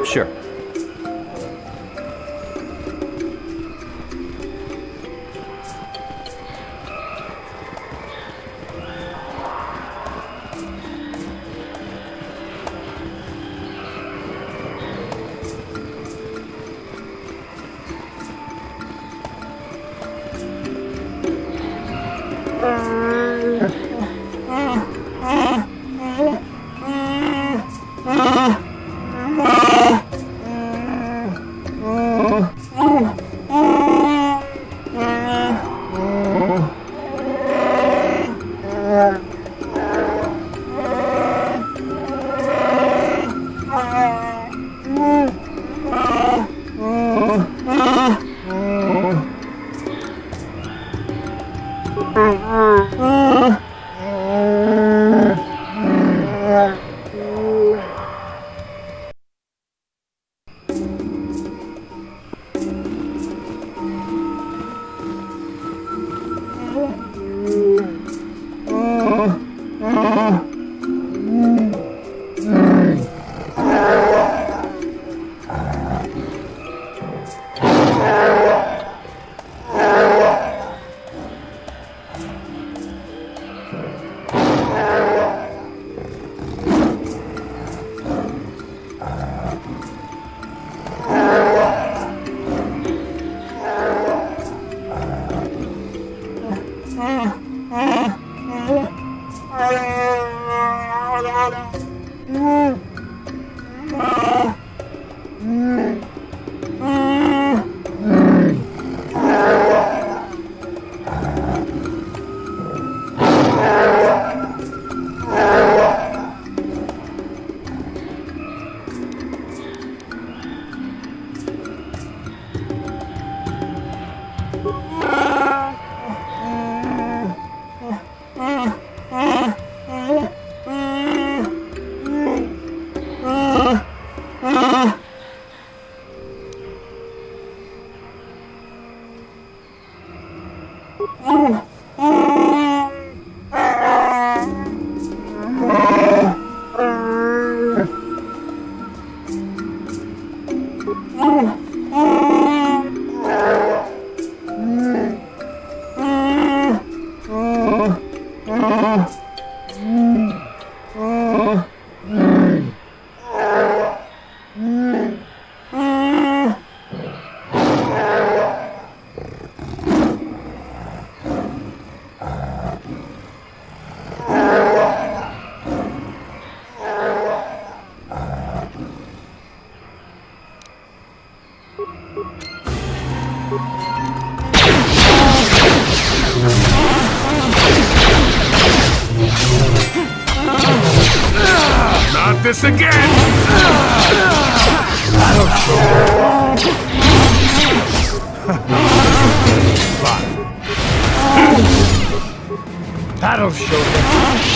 Sure. Not this again! That'll show. That'll show them.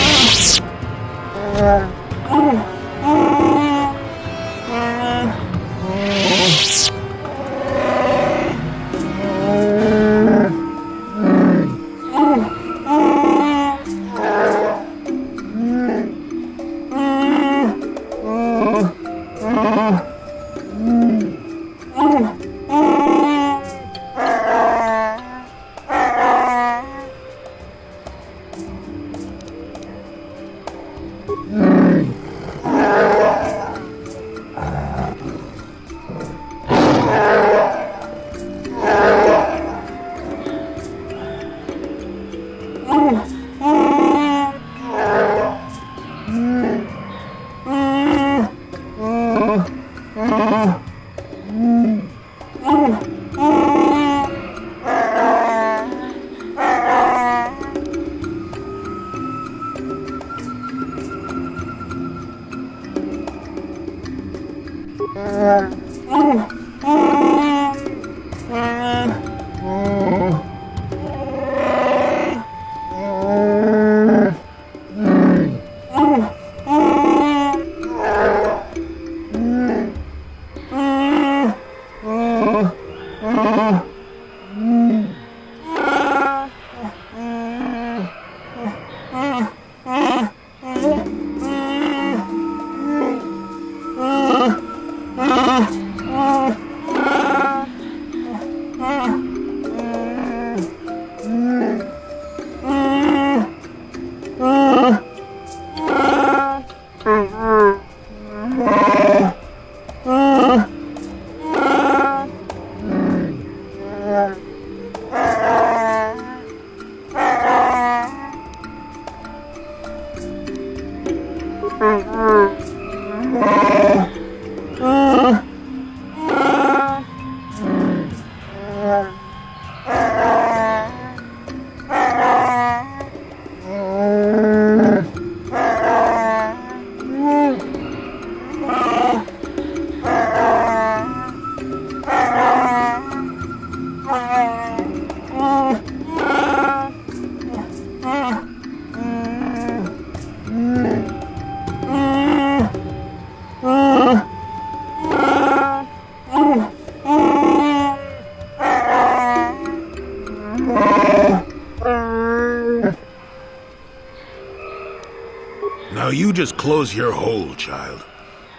you just close your hole, child?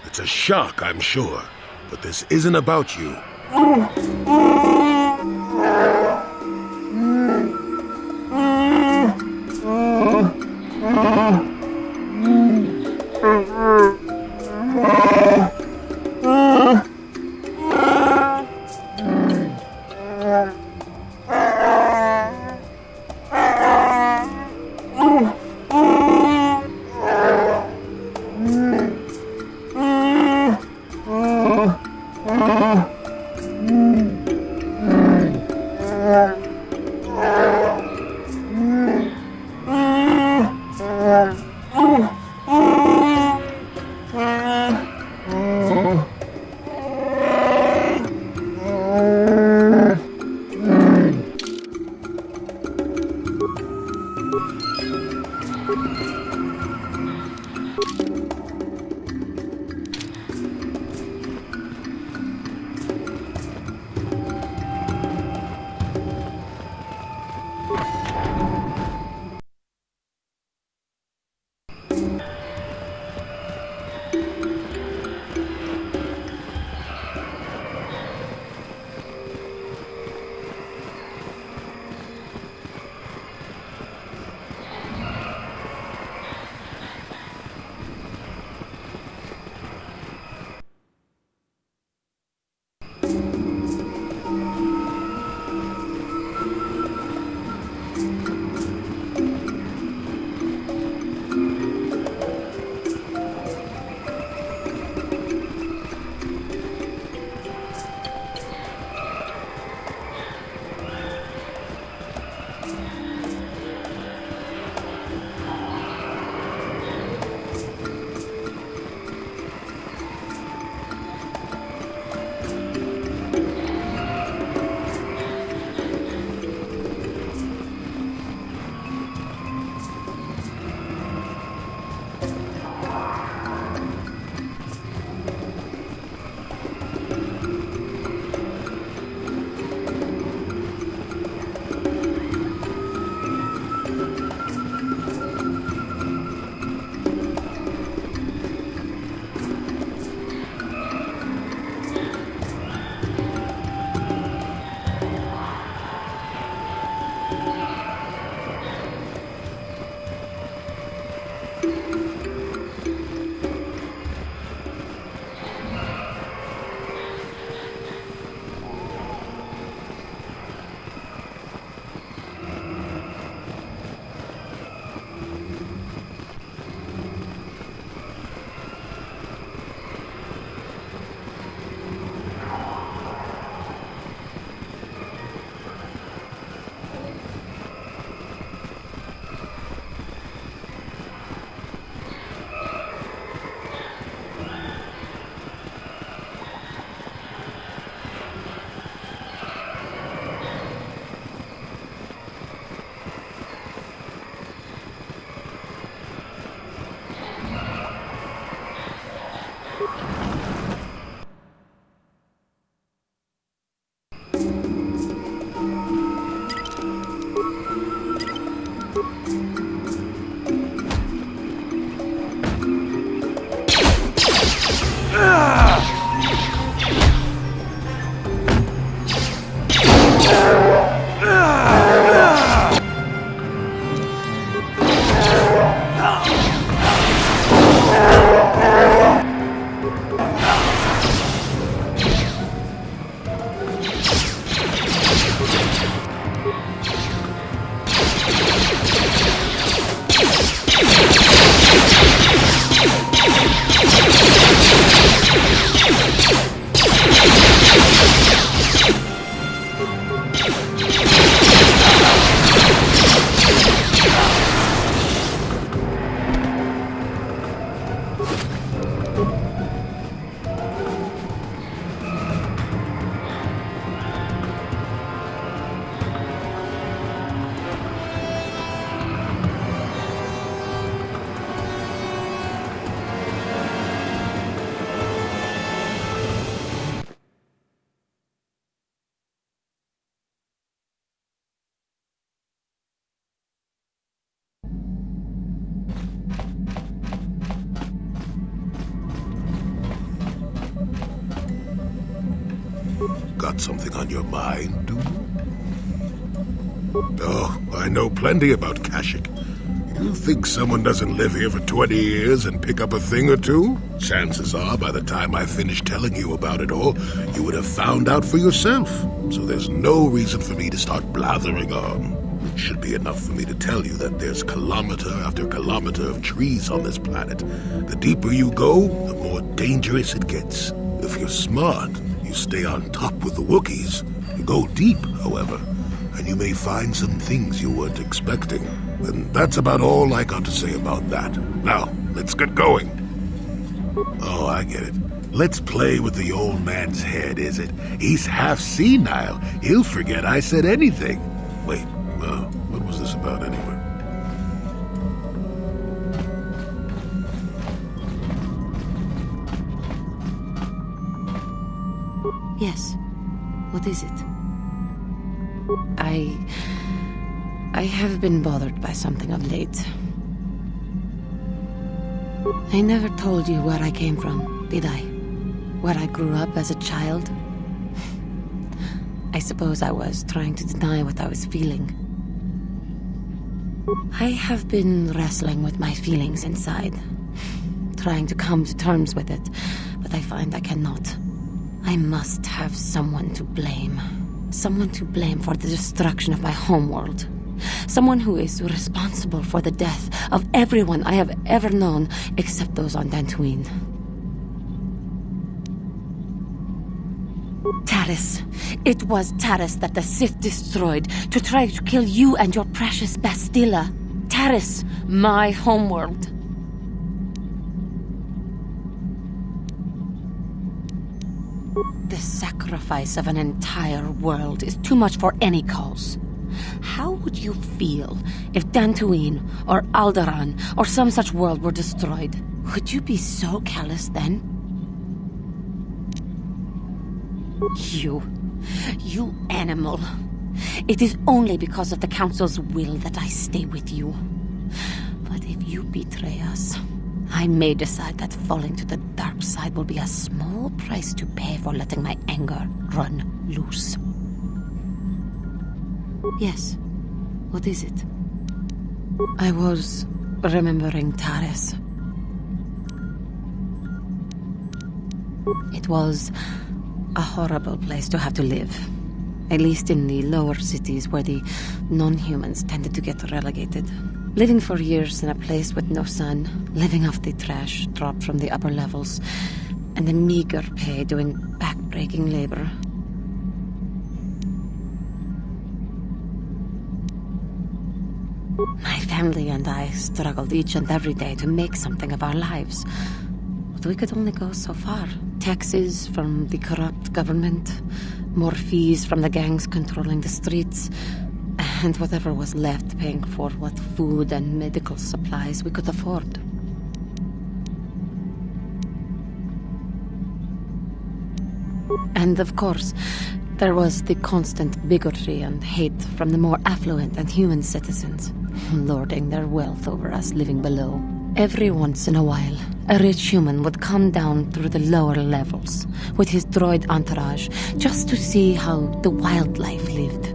It's a shock, I'm sure, but this isn't about you. got something on your mind, do you? Oh, I know plenty about Kashyyyk. You think someone doesn't live here for 20 years and pick up a thing or two? Chances are, by the time I finish telling you about it all, you would have found out for yourself. So there's no reason for me to start blathering on. It should be enough for me to tell you that there's kilometer after kilometer of trees on this planet. The deeper you go, the more dangerous it gets. If you're smart, you stay on top with the Wookiees. You go deep, however, and you may find some things you weren't expecting. And that's about all I got to say about that. Now, let's get going. Oh, I get it. Let's play with the old man's head, is it? He's half senile. He'll forget I said anything. Wait, what was this about anyway? Yes. What is it? I have been bothered by something of late. I never told you where I came from, did I? Where I grew up as a child? I suppose I was trying to deny what I was feeling. I have been wrestling with my feelings inside, trying to come to terms with it, but I find I cannot. I must have someone to blame. Someone to blame for the destruction of my homeworld. Someone who is responsible for the death of everyone I have ever known, except those on Dantooine. Taris. It was Taris that the Sith destroyed to try to kill you and your precious Bastilla. Taris, my homeworld. The sacrifice of an entire world is too much for any cause. How would you feel if Dantooine or Alderaan or some such world were destroyed? Would you be so callous then? You animal. It is only because of the Council's will that I stay with you. But if you betray us, I may decide that falling to the dark side will be a small price to pay for letting my anger run loose. Yes. What is it? I was remembering Taris. It was a horrible place to have to live. At least in the lower cities where the non-humans tended to get relegated. Living for years in a place with no sun, living off the trash dropped from the upper levels, and the meager pay doing back-breaking labor. My family and I struggled each and every day to make something of our lives. But we could only go so far. Taxes from the corrupt government, more fees from the gangs controlling the streets, and whatever was left paying for what food and medical supplies we could afford. And of course, there was the constant bigotry and hate from the more affluent and human citizens, lording their wealth over us living below. Every once in a while, a rich human would come down through the lower levels with his droid entourage just to see how the wildlife lived,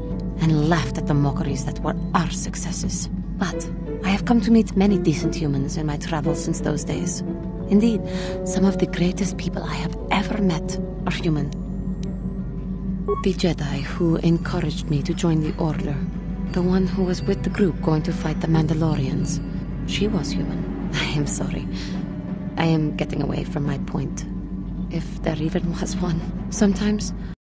and laughed at the mockeries that were our successes. But I have come to meet many decent humans in my travels since those days. Indeed, some of the greatest people I have ever met are human. The Jedi who encouraged me to join the Order, the one who was with the group going to fight the Mandalorians, she was human. I am sorry. I am getting away from my point, if there even was one. Sometimes